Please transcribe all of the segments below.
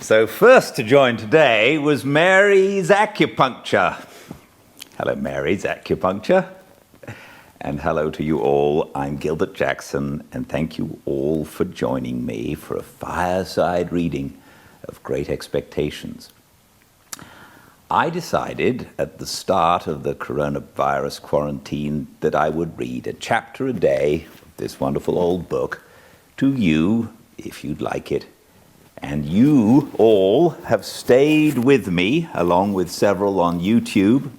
So first to join today was Mary's Acupuncture. Hello, Mary's Acupuncture. And hello to you all. I'm Gildart Jackson, and thank you all for joining me for a fireside reading of Great Expectations. I decided at the start of the coronavirus quarantine that I would read a chapter a day of this wonderful old book to you, if you'd like it. And you all have stayed with me, along with several on YouTube.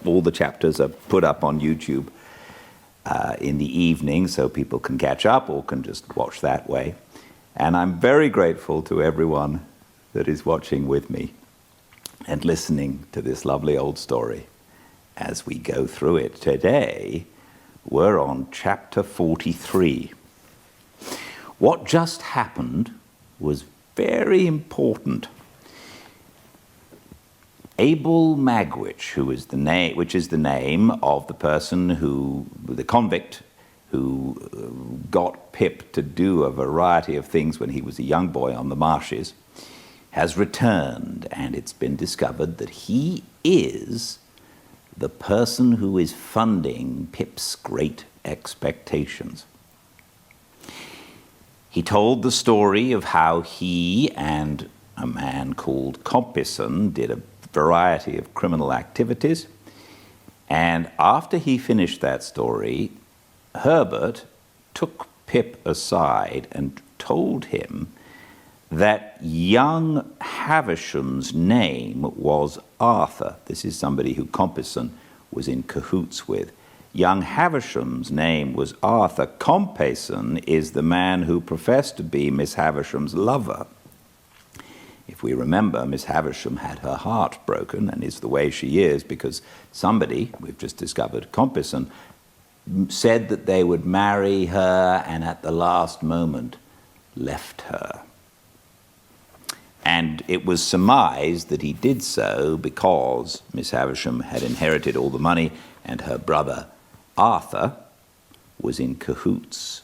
All the chapters are put up on YouTube in the evening so people can catch up or can just watch that way. And I'm very grateful to everyone that is watching with me and listening to this lovely old story as we go through it. Today, we're on chapter 43. What just happened was very important. Abel Magwitch, which is the name of the person the convict who got Pip to do a variety of things when he was a young boy on the marshes, has returned, and it's been discovered that he is the person who is funding Pip's Great Expectations. He told the story of how he and a man called Compeyson did a variety of criminal activities, and after he finished that story, Herbert took Pip aside and told him that young Havisham's name was Arthur. This is somebody who Compeyson was in cahoots with. Young Havisham's name was Arthur. Compeyson is the man who professed to be Miss Havisham's lover. If we remember, Miss Havisham had her heart broken and is the way she is because somebody, we've just discovered, Compeyson, said that they would marry her and at the last moment left her. And it was surmised that he did so because Miss Havisham had inherited all the money and her brother Arthur was in cahoots.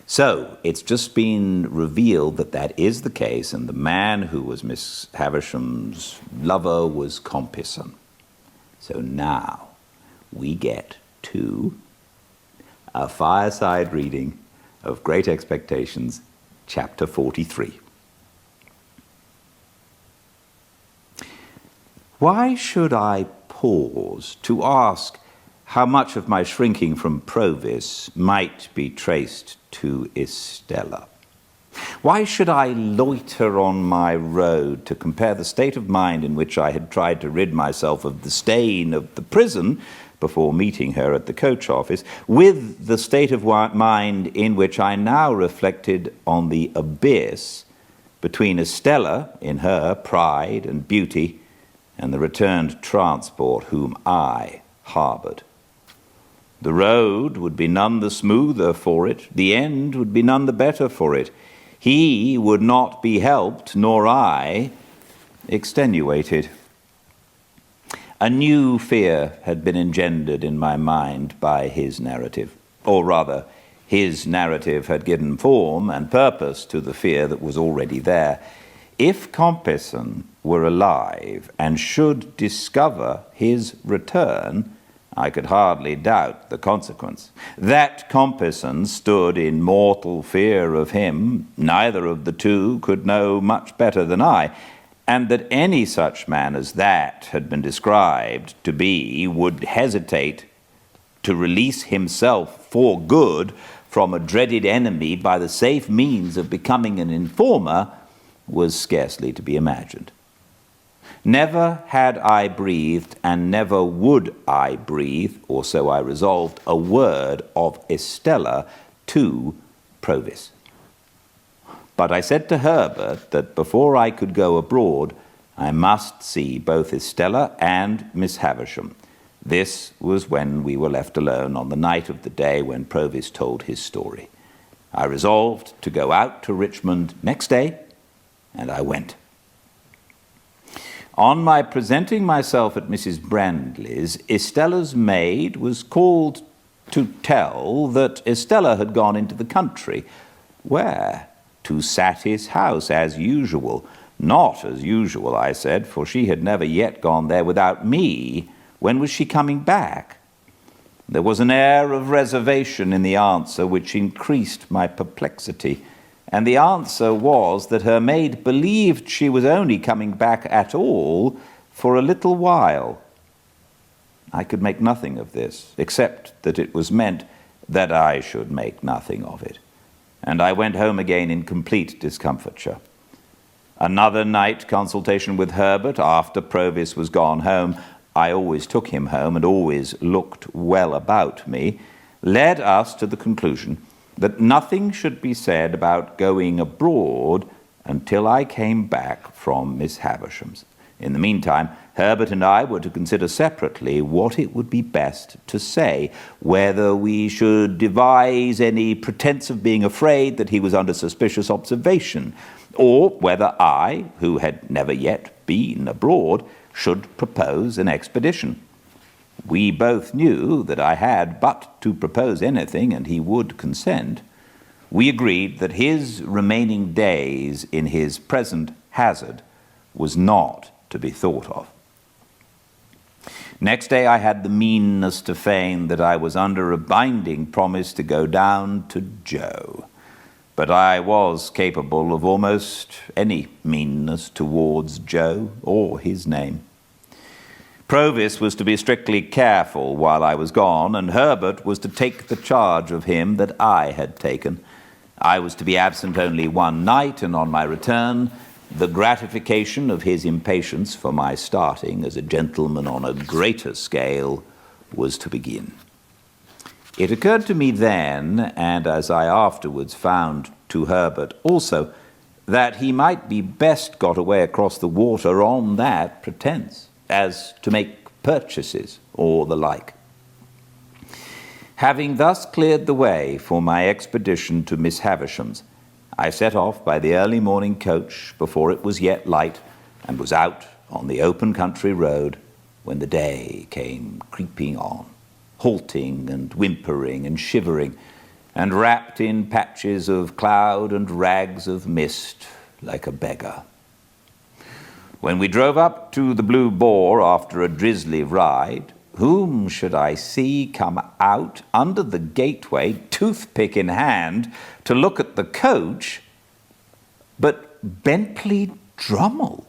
So it's just been revealed that that is the case, and the man who was Miss Havisham's lover was Compeyson. So now we get to a fireside reading of Great Expectations, chapter 43. Why should I pause to ask how much of my shrinking from Provis might be traced to Estella? Why should I loiter on my road to compare the state of mind in which I had tried to rid myself of the stain of the prison before meeting her at the coach office with the state of mind in which I now reflected on the abyss between Estella in her pride and beauty and the returned transport whom I harbored? The road would be none the smoother for it, the end would be none the better for it. He would not be helped, nor I extenuated. A new fear had been engendered in my mind by his narrative, or rather, his narrative had given form and purpose to the fear that was already there. If Compeyson were alive and should discover his return, I could hardly doubt the consequence. That Compeyson stood in mortal fear of him, neither of the two could know much better than I, and that any such man as that had been described to be would hesitate to release himself for good from a dreaded enemy by the safe means of becoming an informer was scarcely to be imagined. Never had I breathed, and never would I breathe, or so I resolved, a word of Estella to Provis. But I said to Herbert that before I could go abroad, I must see both Estella and Miss Havisham. This was when we were left alone on the night of the day when Provis told his story. I resolved to go out to Richmond next day, and I went. On my presenting myself at Mrs. Brandley's, Estella's maid was called to tell that Estella had gone into the country. Where? to Sattie's house as usual. Not as usual, I said, for she had never yet gone there without me. When was she coming back? There was an air of reservation in the answer which increased my perplexity, and the answer was that her maid believed she was only coming back at all for a little while. I could make nothing of this, except that it was meant that I should make nothing of it, and I went home again in complete discomfiture. Another night consultation with Herbert after Provis was gone home, I always took him home and always looked well about me, led us to the conclusion that nothing should be said about going abroad until I came back from Miss Havisham's. In the meantime, Herbert and I were to consider separately what it would be best to say, whether we should devise any pretense of being afraid that he was under suspicious observation, or whether I, who had never yet been abroad, should propose an expedition. We both knew that I had but to propose anything and he would consent. We agreed that his remaining days in his present hazard was not to be thought of. Next day I had the meanness to feign that I was under a binding promise to go down to Joe. But I was capable of almost any meanness towards Joe or his name. Provis was to be strictly careful while I was gone, and Herbert was to take the charge of him that I had taken. I was to be absent only one night, and on my return, the gratification of his impatience for my starting as a gentleman on a greater scale was to begin. It occurred to me then, and as I afterwards found to Herbert also, that he might be best got away across the water on that pretence, as to make purchases or the like. Having thus cleared the way for my expedition to Miss Havisham's, I set off by the early morning coach before it was yet light, and was out on the open country road when the day came creeping on, halting and whimpering and shivering, and wrapped in patches of cloud and rags of mist like a beggar. When we drove up to the Blue Boar after a drizzly ride, whom should I see come out under the gateway, toothpick in hand, to look at the coach, but Bentley Drummle.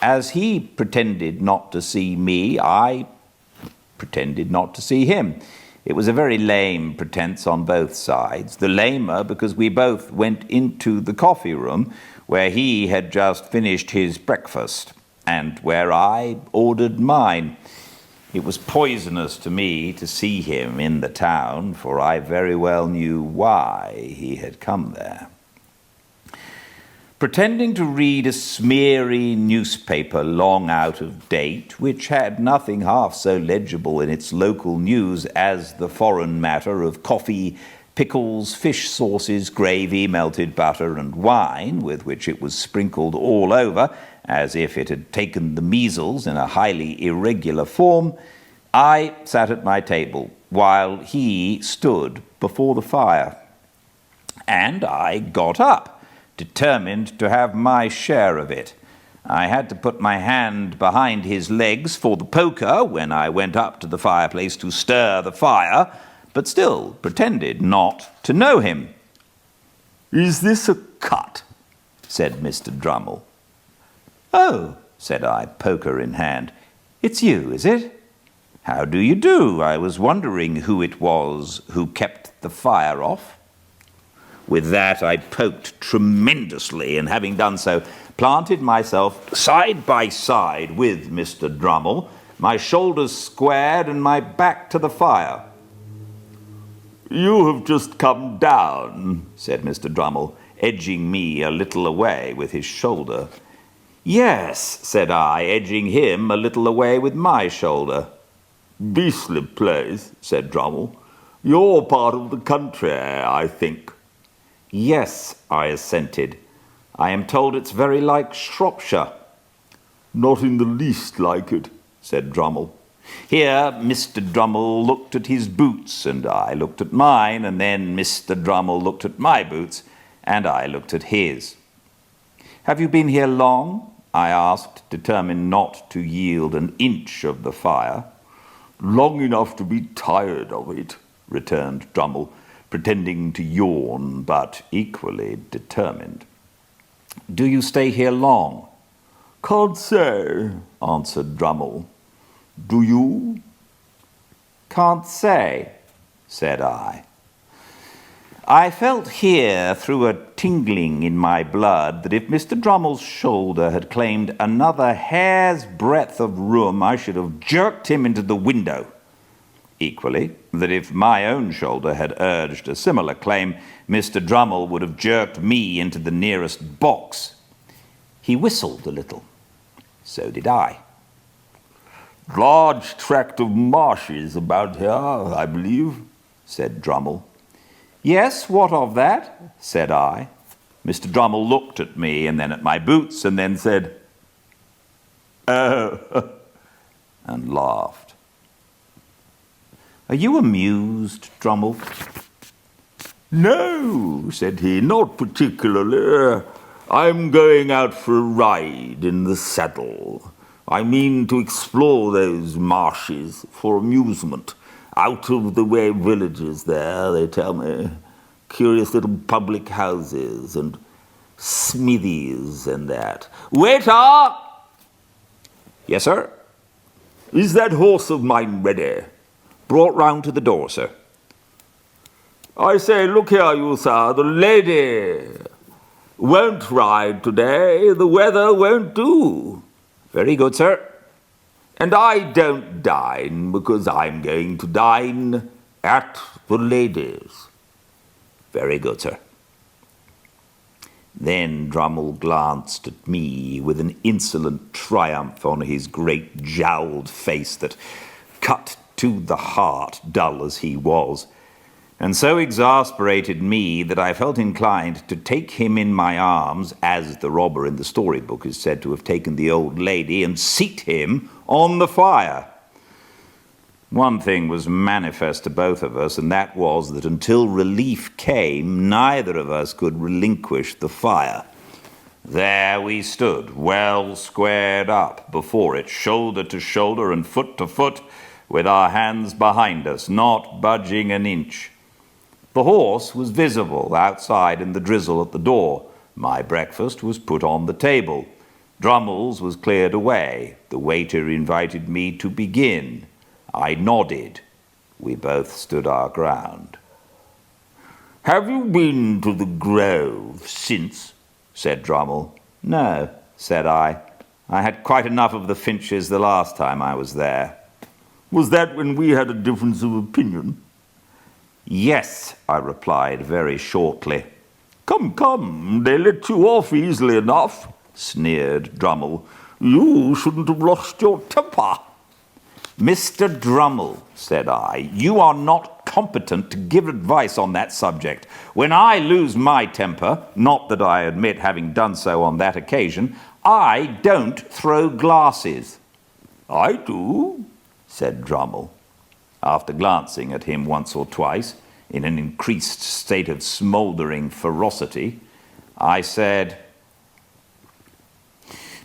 As he pretended not to see me, I pretended not to see him. It was a very lame pretense on both sides, the lamer because we both went into the coffee room where he had just finished his breakfast, and where I ordered mine. It was poisonous to me to see him in the town, for I very well knew why he had come there. Pretending to read a smeary newspaper long out of date, which had nothing half so legible in its local news as the foreign matter of coffee, pickles, fish sauces, gravy, melted butter, and wine, with which it was sprinkled all over, as if it had taken the measles in a highly irregular form, I sat at my table while he stood before the fire. And I got up, determined to have my share of it. I had to put my hand behind his legs for the poker when I went up to the fireplace to stir the fire, but still pretended not to know him. "Is this a cut?" said Mr. Drummle. "Oh," said I, poker in hand, "it's you, is it? How do you do? I was wondering who it was who kept the fire off." With that I poked tremendously, and having done so, planted myself side by side with Mr. Drummle, my shoulders squared and my back to the fire. "You have just come down," said Mr. Drummle, edging me a little away with his shoulder. "Yes," said I, edging him a little away with my shoulder. "Beastly place," said Drummle. "You're part of the country, I think." "Yes," I assented. "I am told it's very like Shropshire." "Not in the least like it," said Drummle. Here Mr. Drummle looked at his boots, and I looked at mine, and then Mr. Drummle looked at my boots, and I looked at his. "Have you been here long?" I asked, determined not to yield an inch of the fire. "Long enough to be tired of it," returned Drummle, pretending to yawn, but equally determined. "Do you stay here long?" "Can't say," answered Drummle. "Do you?" "Can't say," said I. I felt here, through a tingling in my blood, that if Mr. Drummle's shoulder had claimed another hair's breadth of room, I should have jerked him into the window. Equally, that if my own shoulder had urged a similar claim, Mr. Drummle would have jerked me into the nearest box. He whistled a little. So did I. "Large tract of marshes about here, I believe," said Drummle. "Yes, what of that?" said I. Mr. Drummle looked at me and then at my boots and then said, "Oh," and laughed. "Are you amused, Drummle?" "No," said he, "not particularly. I'm going out for a ride in the saddle. I mean to explore those marshes for amusement. Out-of-the-way villages there, they tell me. Curious little public houses and smithies and that. Waiter!" "Yes, sir." "Is that horse of mine ready?" "Brought round to the door, sir." "I say, look here, you sir, the lady won't ride today. The weather won't do." "Very good, sir." "And I don't dine because I'm going to dine at the lady's." "Very good, sir." Then Drummle glanced at me with an insolent triumph on his great jowled face that cut to the heart, dull as he was, and so exasperated me that I felt inclined to take him in my arms, as the robber in the storybook is said to have taken the old lady, and seat him on the fire. One thing was manifest to both of us, and that was that until relief came, neither of us could relinquish the fire. There we stood, well squared up before it, shoulder to shoulder and foot to foot, with our hands behind us, not budging an inch. The horse was visible outside in the drizzle at the door. My breakfast was put on the table. Drummle's was cleared away. The waiter invited me to begin. I nodded. We both stood our ground. "Have you been to the Grove since?" said Drummle. "No," said I. "I had quite enough of the Finches the last time I was there." "Was that when we had a difference of opinion?" "Yes," I replied very shortly. Come, they let you off easily enough," sneered Drummle. "You shouldn't have lost your temper." "Mr. Drummle," said I, "you are not competent to give advice on that subject. When I lose my temper, not that I admit having done so on that occasion, I don't throw glasses." "I do," said Drummle. After glancing at him once or twice, in an increased state of smouldering ferocity, I said,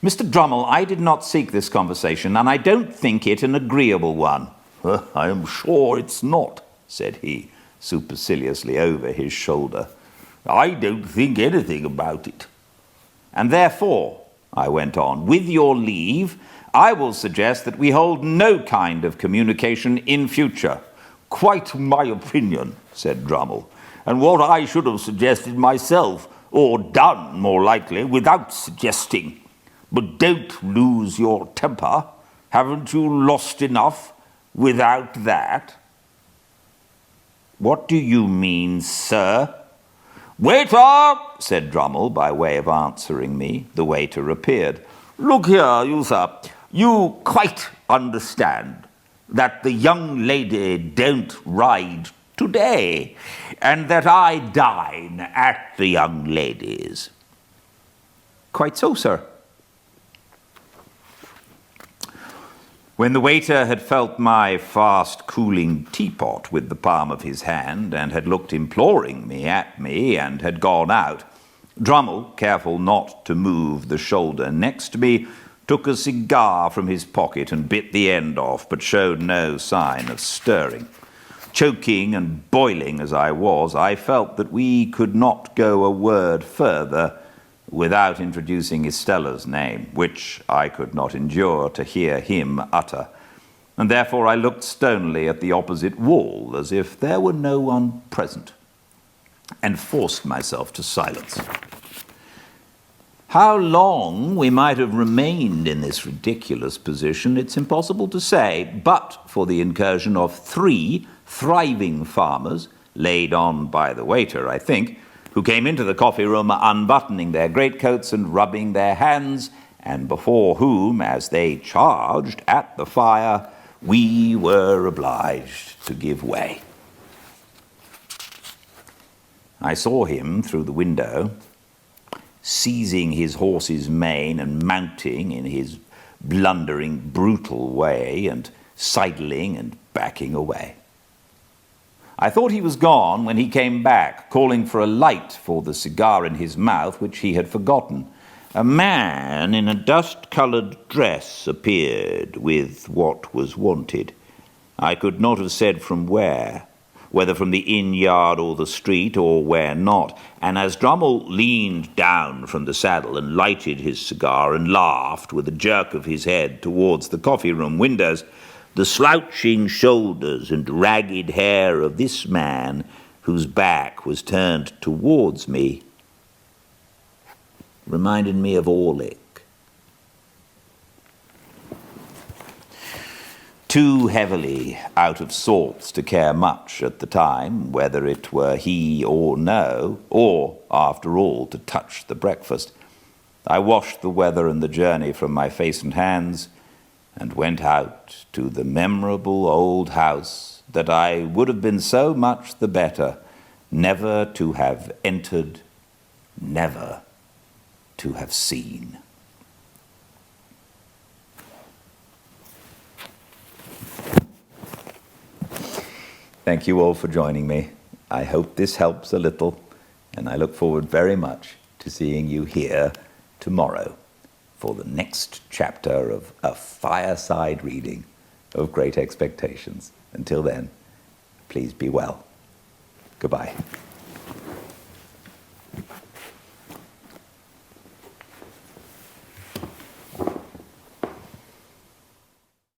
"Mr. Drummle, I did not seek this conversation, and I don't think it an agreeable one." "I am sure it's not," said he, superciliously over his shoulder. "I don't think anything about it." "And therefore," I went on, "with your leave, I will suggest that we hold no kind of communication in future." "Quite my opinion," said Drummle, "and what I should have suggested myself, or done, more likely, without suggesting. But don't lose your temper. Haven't you lost enough without that?" "What do you mean, sir?" "Waiter!" said Drummle, by way of answering me. The waiter appeared. "Look here, you sir. You quite understand that the young lady don't ride today, and that I dine at the young lady's?" "Quite so, sir." When the waiter had felt my fast-cooling teapot with the palm of his hand, and had looked imploringly at me, and had gone out, Drummle, careful not to move the shoulder next to me, took a cigar from his pocket and bit the end off, but showed no sign of stirring. Choking and boiling as I was, I felt that we could not go a word further without introducing Estella's name, which I could not endure to hear him utter, and therefore I looked stonily at the opposite wall as if there were no one present, and forced myself to silence. How long we might have remained in this ridiculous position, it's impossible to say, but for the incursion of 3 thriving farmers, laid on by the waiter, I think, who came into the coffee room unbuttoning their greatcoats and rubbing their hands, and before whom, as they charged at the fire, we were obliged to give way. I saw him through the window, seizing his horse's mane and mounting in his blundering, brutal way, and sidling and backing away. I thought he was gone when he came back, calling for a light for the cigar in his mouth, which he had forgotten. A man in a dust-coloured dress appeared with what was wanted. I could not have said from where, whether from the inn-yard or the street, or where not, and as Drummle leaned down from the saddle and lighted his cigar and laughed with a jerk of his head towards the coffee-room windows, the slouching shoulders and ragged hair of this man, whose back was turned towards me, reminded me of Orlick. Too heavily out of sorts to care much at the time whether it were he or no, or, after all, to touch the breakfast, I washed the weather and the journey from my face and hands, and went out to the memorable old house that I would have been so much the better never to have entered, never to have seen. Thank you all for joining me. I hope this helps a little, and I look forward very much to seeing you here tomorrow for the next chapter of A Fireside Reading of Great Expectations. Until then, please be well. Goodbye.